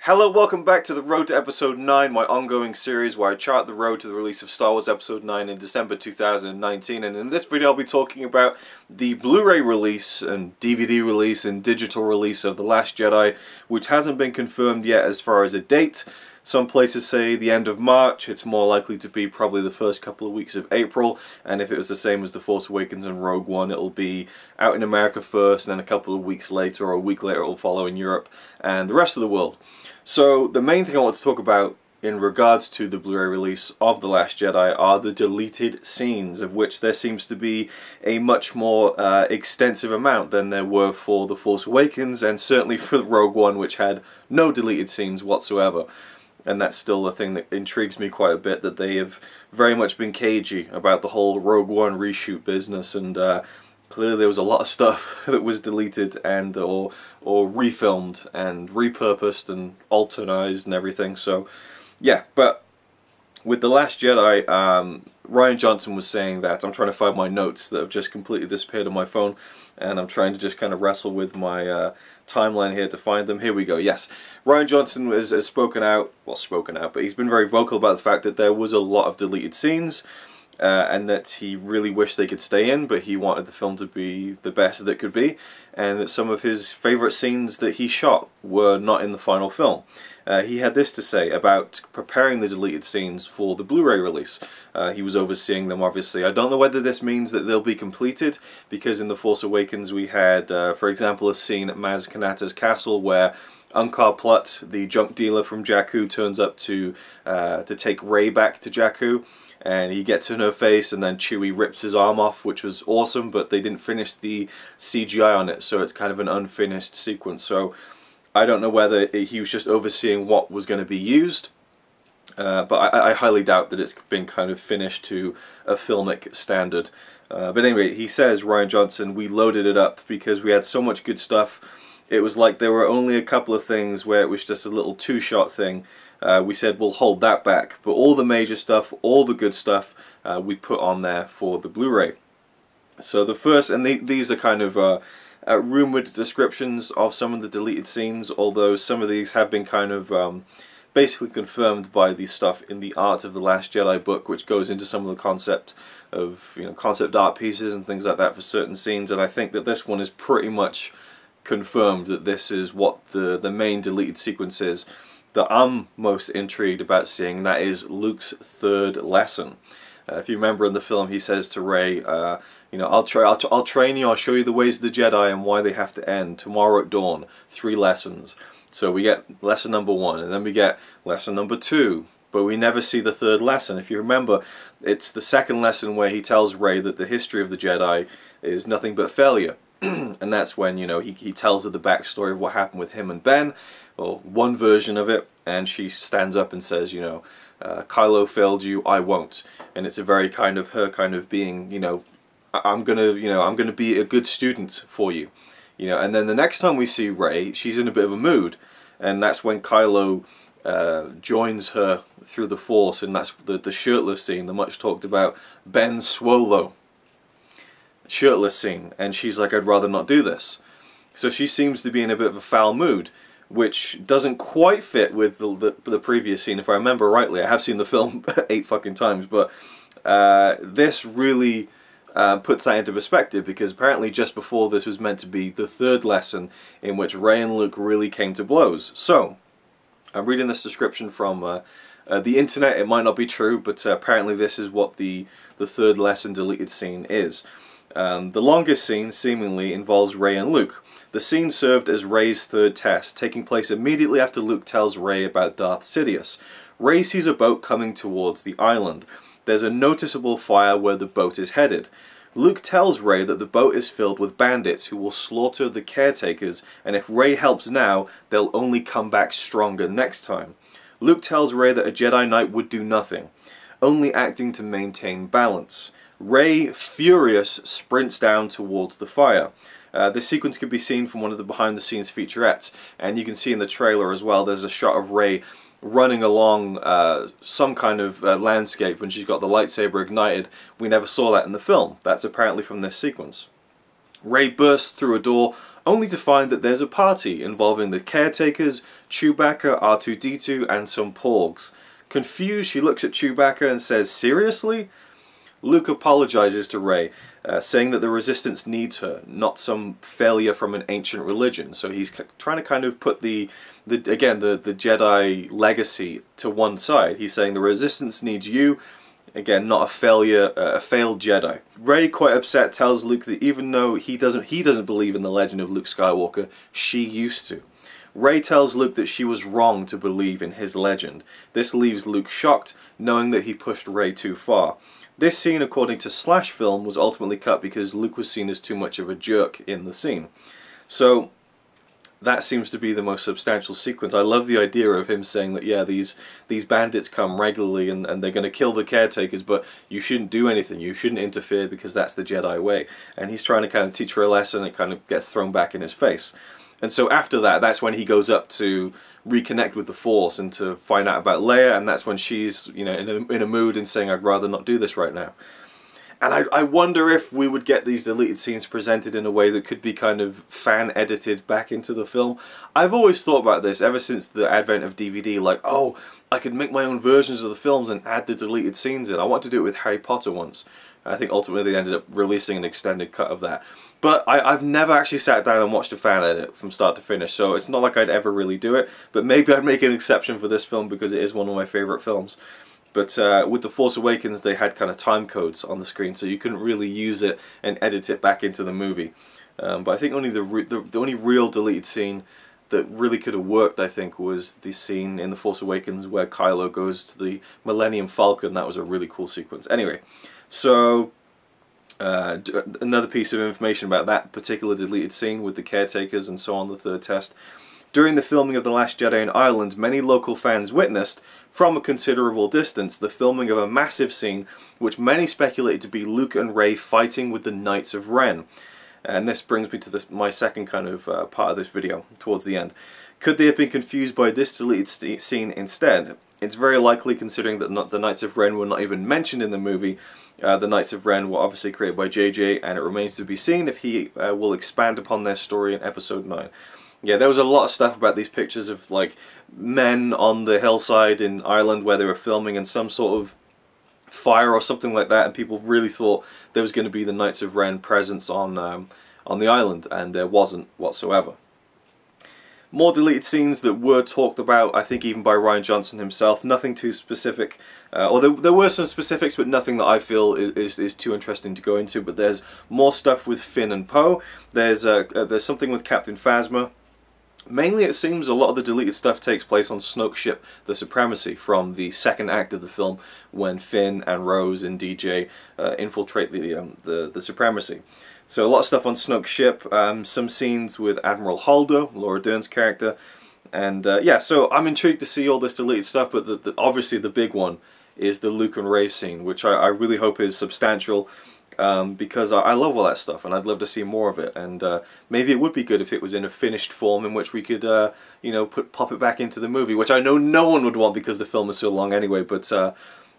Hello, welcome back to the Road to Episode 9, my ongoing series where I chart the road to the release of Star Wars Episode 9 in December 2019, and in this video I'll be talking about the Blu-ray release and DVD release and digital release of The Last Jedi, which hasn't been confirmed yet as far as a date. Some places say the end of March. It's more likely to be probably the first couple of weeks of April, and if it was the same as The Force Awakens and Rogue One, it'll be out in America first, and then a couple of weeks later or a week later it'll follow in Europe and the rest of the world. So the main thing I want to talk about in regards to the Blu-ray release of The Last Jedi are the deleted scenes, of which there seems to be a much more extensive amount than there were for The Force Awakens, and certainly for Rogue One, which had no deleted scenes whatsoever. And that's still a thing that intrigues me quite a bit, that they have very much been cagey about the whole Rogue One reshoot business, and clearly there was a lot of stuff that was deleted and or refilmed and repurposed and alternized and everything. So yeah, but with The Last Jedi, Rian Johnson was saying that, I'm trying to find my notes that have just completely disappeared on my phone, and I'm trying to just kind of wrestle with my timeline here to find them. Here we go, yes. Rian Johnson has spoken out, but he's been very vocal about the fact that there was a lot of deleted scenes, and that he really wished they could stay in, but he wanted the film to be the best that it could be, and that some of his favourite scenes that he shot were not in the final film. He had this to say about preparing the deleted scenes for the Blu-ray release. He was overseeing them, obviously. I don't know whether this means that they'll be completed, because in The Force Awakens we had, for example, a scene at Maz Kanata's castle where Unkar Plutt, the junk dealer from Jakku, turns up to take Rey back to Jakku, and he gets in her face, and then Chewie rips his arm off, which was awesome, but they didn't finish the CGI on it, so it's kind of an unfinished sequence. So I don't know whether he was just overseeing what was going to be used, but I highly doubt that it's been kind of finished to a filmic standard. But anyway, he says, Rian Johnson, we loaded it up because we had so much good stuff. It was like there were only a couple of things where it was just a little two-shot thing. We said we'll hold that back, but all the major stuff, all the good stuff, we put on there for the Blu-ray. So the first, and these are kind of rumored descriptions of some of the deleted scenes, although some of these have been kind of basically confirmed by the stuff in the Art of the Last Jedi book, which goes into some of the concept of, you know, concept art pieces and things like that for certain scenes, and I think that this one is pretty much confirmed that this is what the main deleted sequence is that I'm most intrigued about seeing. That is Luke's third lesson. If you remember in the film, he says to Rey, you know, I'll train you, I'll show you the ways of the Jedi and why they have to end. Tomorrow at dawn, 3 lessons. So we get lesson number 1, and then we get lesson number 2, but we never see the third lesson. If you remember, it's the second lesson where he tells Rey that the history of the Jedi is nothing but failure. And that's when, you know, he tells her the backstory of what happened with him and Ben, or one version of it, and she stands up and says, you know, Kylo failed you, I won't. And it's a very kind of her kind of being, you know, I'm gonna be a good student for you, you know. And then the next time we see Rey, she's in a bit of a mood, and that's when Kylo joins her through the Force, and that's the shirtless scene, the much talked about Ben Swolo shirtless scene, and she's like, I'd rather not do this. So she seems to be in a bit of a foul mood, which doesn't quite fit with the previous scene, if I remember rightly. I have seen the film 8 fucking times, but this really puts that into perspective, because apparently just before this was meant to be the third lesson in which Rey and Luke really came to blows. So I'm reading this description from the internet. It might not be true, but apparently this is what the third lesson deleted scene is. The longest scene seemingly involves Rey and Luke. The scene served as Rey's third test, taking place immediately after Luke tells Rey about Darth Sidious. Rey sees a boat coming towards the island. There's a noticeable fire where the boat is headed. Luke tells Rey that the boat is filled with bandits who will slaughter the caretakers, and if Rey helps now, they'll only come back stronger next time. Luke tells Rey that a Jedi Knight would do nothing, only acting to maintain balance. Rey, furious, sprints down towards the fire. This sequence can be seen from one of the behind-the-scenes featurettes, and you can see in the trailer as well, there's a shot of Rey running along some kind of landscape when she's got the lightsaber ignited. We never saw that in the film. That's apparently from this sequence. Rey bursts through a door, only to find that there's a party involving the caretakers, Chewbacca, R2-D2, and some porgs. Confused, she looks at Chewbacca and says, "Seriously?" Luke apologizes to Rey, saying that the Resistance needs her, not some failure from an ancient religion. So he's trying to kind of put the Jedi legacy to one side. He's saying the Resistance needs you, again, not a failure, a failed Jedi. Rey, quite upset, tells Luke that even though he doesn't believe in the legend of Luke Skywalker, she used to. Rey tells Luke that she was wrong to believe in his legend. This leaves Luke shocked, knowing that he pushed Rey too far. This scene, according to Slash Film, was ultimately cut because Luke was seen as too much of a jerk in the scene. So that seems to be the most substantial sequence. I love the idea of him saying that, yeah, these bandits come regularly and they're going to kill the caretakers, but you shouldn't do anything, you shouldn't interfere because that's the Jedi way. And he's trying to kind of teach her a lesson, and it kind of gets thrown back in his face. And so after that, that's when he goes up to reconnect with the Force and to find out about Leia, and that's when she's, you know, in a mood and saying, "I'd rather not do this right now." And I wonder if we would get these deleted scenes presented in a way that could be kind of fan-edited back into the film. I've always thought about this ever since the advent of DVD, like, oh, I could make my own versions of the films and add the deleted scenes in. I wanted to do it with Harry Potter once. I think ultimately they ended up releasing an extended cut of that. But I've never actually sat down and watched a fan edit from start to finish, so it's not like I'd ever really do it. But maybe I'd make an exception for this film because it is one of my favourite films. But with The Force Awakens, they had kind of time codes on the screen, so you couldn't really use it and edit it back into the movie. But I think only the only real deleted scene that really could have worked, I think, was the scene in The Force Awakens where Kylo goes to the Millennium Falcon. That was a really cool sequence. Anyway, so another piece of information about that particular deleted scene with the caretakers and so on, the third test. During the filming of The Last Jedi in Ireland, many local fans witnessed, from a considerable distance, the filming of a massive scene which many speculated to be Luke and Rey fighting with the Knights of Ren. And this brings me to my second kind of part of this video, towards the end. Could they have been confused by this deleted scene instead? It's very likely, considering that the Knights of Ren were not even mentioned in the movie. The Knights of Ren were obviously created by JJ, and it remains to be seen if he will expand upon their story in Episode 9. Yeah, there was a lot of stuff about these pictures of, like, men on the hillside in Ireland where they were filming in some sort of fire or something like that, and people really thought there was going to be the Knights of Ren presence on the island, and there wasn't whatsoever. More deleted scenes that were talked about, I think even by Rian Johnson himself. Nothing too specific, or there were some specifics, but nothing that I feel is too interesting to go into. But there's more stuff with Finn and Poe. There's something with Captain Phasma. Mainly, it seems a lot of the deleted stuff takes place on Snoke's ship, the Supremacy, from the second act of the film, when Finn and Rose and DJ infiltrate the Supremacy. So a lot of stuff on Snoke's ship, some scenes with Admiral Holdo, Laura Dern's character, and yeah, so I'm intrigued to see all this deleted stuff, but obviously the big one is the Luke and Rey scene, which I really hope is substantial, because I love all that stuff and I'd love to see more of it, and maybe it would be good if it was in a finished form in which we could, you know, pop it back into the movie, which I know no one would want because the film is so long anyway, but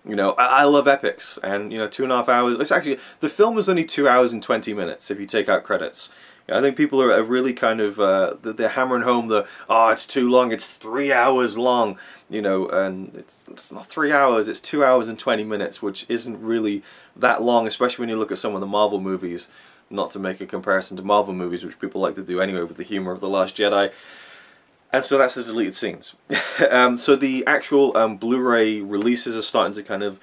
you know, I love epics, and you know, 2.5 hours. It's actually, the film is only 2 hours and 20 minutes if you take out credits. I think people are really kind of they're hammering home the, oh, it's too long, it's 3 hours long, you know, and it's not 3 hours, it's 2 hours and 20 minutes, which isn't really that long, especially when you look at some of the Marvel movies. Not to make a comparison to Marvel movies, which people like to do anyway with the humor of The Last Jedi. And so that's the deleted scenes. So the actual Blu-ray releases are starting to kind of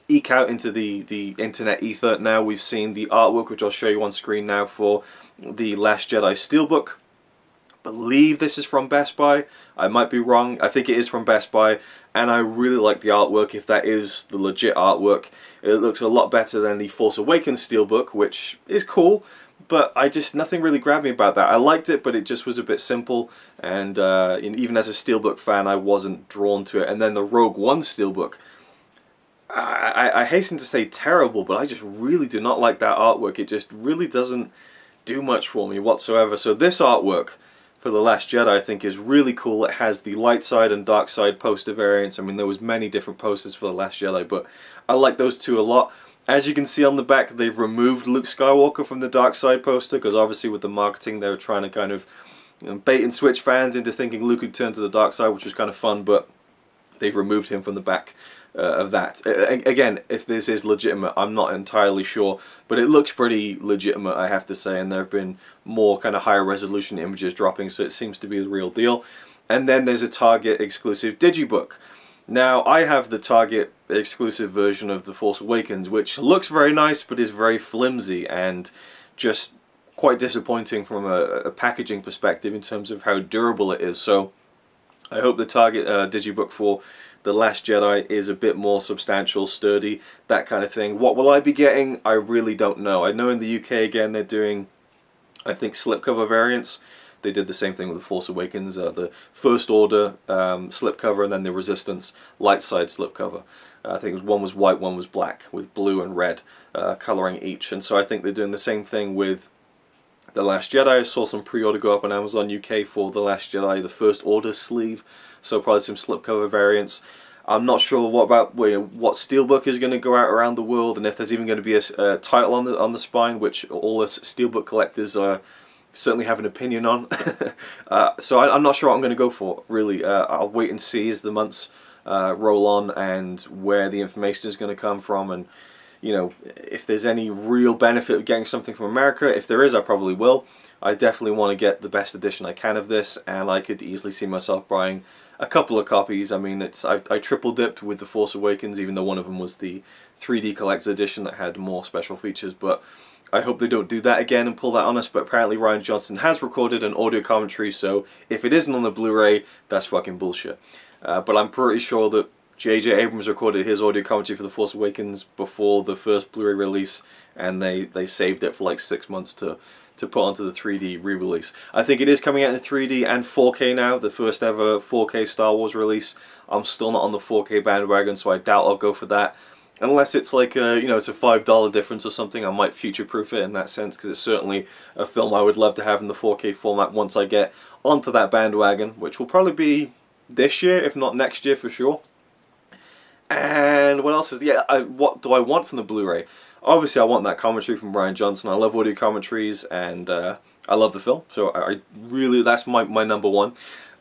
eke out into the internet ether now. We've seen the artwork, which I'll show you on screen now, for the Last Jedi Steelbook. I believe this is from Best Buy. I might be wrong. I think it is from Best Buy, and I really like the artwork. If that is the legit artwork, it looks a lot better than the Force Awakens Steelbook, which is cool. But nothing really grabbed me about that. I liked it, but it just was a bit simple, and even as a Steelbook fan, I wasn't drawn to it. And then the Rogue One Steelbook, I hasten to say terrible, but I just really do not like that artwork. It just really doesn't do much for me whatsoever. So this artwork for The Last Jedi, I think, is really cool. It has the light side and dark side poster variants. I mean, there was many different posters for The Last Jedi, but I like those two a lot. As you can see on the back, they've removed Luke Skywalker from the Dark Side poster, because obviously with the marketing they were trying to kind of bait and switch fans into thinking Luke would turn to the dark side, which was kind of fun, but they've removed him from the back of that. Again, if this is legitimate, I'm not entirely sure, but it looks pretty legitimate, I have to say, and there have been more kind of higher resolution images dropping, so it seems to be the real deal. And then there's a Target exclusive digibook. Now, I have the Target exclusive version of The Force Awakens, which looks very nice, but is very flimsy and just quite disappointing from a packaging perspective in terms of how durable it is. So I hope the Target digibook for The Last Jedi is a bit more substantial, sturdy, that kind of thing. What will I be getting? I really don't know. I know in the UK, again, they're doing, I think, slipcover variants. They did the same thing with The Force Awakens, the First Order slipcover, and then the Resistance light side slipcover. I think one was white, one was black, with blue and red colouring each. And so I think they're doing the same thing with The Last Jedi. I saw some pre-order go up on Amazon UK for The Last Jedi, the First Order sleeve, so probably some slipcover variants. I'm not sure what Steelbook is going to go out around the world, and if there's even going to be a title on the spine, which all us Steelbook collectors certainly have an opinion on. So I'm not sure what I'm going to go for, really. I'll wait and see as the months roll on and where the information is going to come from, and you know, if there's any real benefit of getting something from America. If there is, I probably will. I definitely want to get the best edition I can of this, and I could easily see myself buying a couple of copies. I mean, I triple dipped with The Force Awakens, even though one of them was the 3D collector's edition that had more special features, but I hope they don't do that again and pull that on us. But apparently Rian Johnson has recorded an audio commentary, so if it isn't on the Blu-ray, that's fucking bullshit. But I'm pretty sure that J.J. Abrams recorded his audio commentary for The Force Awakens before the first Blu-ray release, and they saved it for like 6 months to put onto the 3D re-release. I think it is coming out in 3D and 4K now, the first ever 4K Star Wars release. I'm still not on the 4K bandwagon, so I doubt I'll go for that. Unless it's like you know, it's a $5 difference or something, I might future-proof it in that sense, because it's certainly a film I would love to have in the 4K format once I get onto that bandwagon, which will probably be this year, if not next year for sure. And what else is, what do I want from the Blu-ray? Obviously I want that commentary from Rian Johnson. I love audio commentaries, and I love the film, so I really, that's my number one.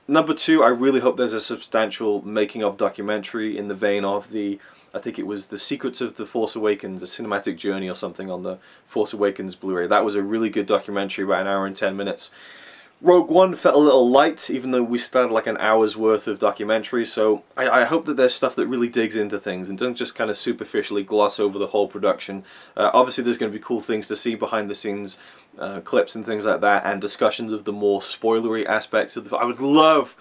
Number two, I really hope there's a substantial making of documentary in the vein of the, I think it was The Secrets of the Force Awakens, a cinematic journey or something on the Force Awakens Blu-ray. That was a really good documentary, about 1 hour and 10 minutes. Rogue One felt a little light, even though we still had like an hour's worth of documentary, so I hope that there's stuff that really digs into things and doesn't just kind of superficially gloss over the whole production. Obviously there's going to be cool things to see behind the scenes, clips and things like that, and discussions of the more spoilery aspects of the... I would love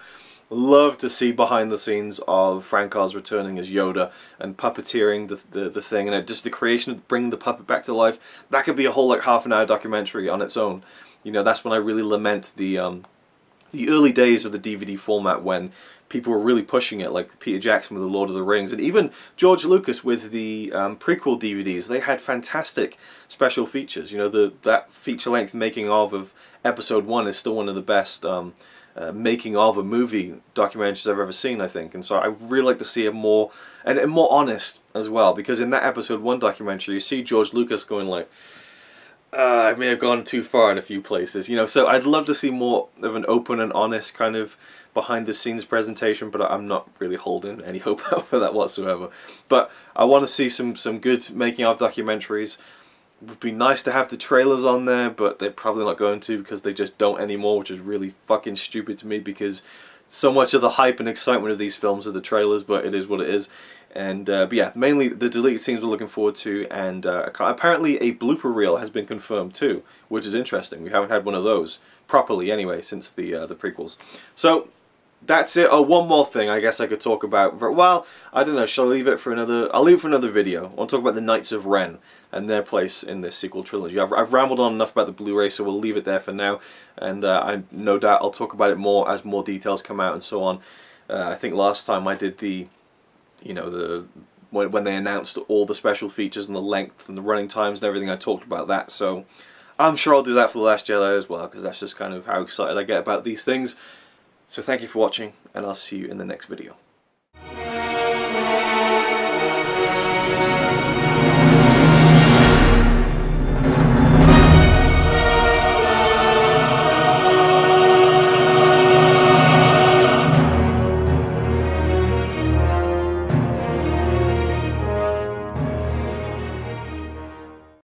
to see behind the scenes of Frank Oz returning as Yoda and puppeteering the thing, and just the creation of bringing the puppet back to life. That could be a whole like half-an-hour documentary on its own. You know, that's when I really lament the early days of the DVD format, when people were really pushing it, like Peter Jackson with The Lord of the Rings, and even George Lucas with the prequel DVDs. They had fantastic special features. You know, that feature-length making of Episode 1 is still one of the best making of a movie documentaries I've ever seen, I think. And so I really like to see it more, and more honest as well, because in that Episode 1 documentary you see George Lucas going like, I may have gone too far in a few places, you know, so I'd love to see more of an open and honest kind of behind-the-scenes presentation, but I'm not really holding any hope out for that whatsoever. But I want to see some good making-of documentaries. It would be nice to have the trailers on there, but they're probably not going to, because they just don't anymore, which is really fucking stupid to me, because so much of the hype and excitement of these films are the trailers, but it is what it is. And but yeah, mainly the deleted scenes we're looking forward to, and apparently a blooper reel has been confirmed too, which is interesting. We haven't had one of those properly anyway since the prequels. So that's it. Oh, one more thing I guess I could talk about. Well, I don't know. Shall I leave it for another? I'll leave it for another video. I want to talk about the Knights of Ren and their place in this sequel trilogy. I've rambled on enough about the Blu-ray, so we'll leave it there for now. And I no doubt I'll talk about it more as more details come out and so on. I think last time I did the, you know, when they announced all the special features and the length and the running times and everything, I talked about that. So I'm sure I'll do that for The Last Jedi as well, because that's just kind of how excited I get about these things. So thank you for watching, and I'll see you in the next video.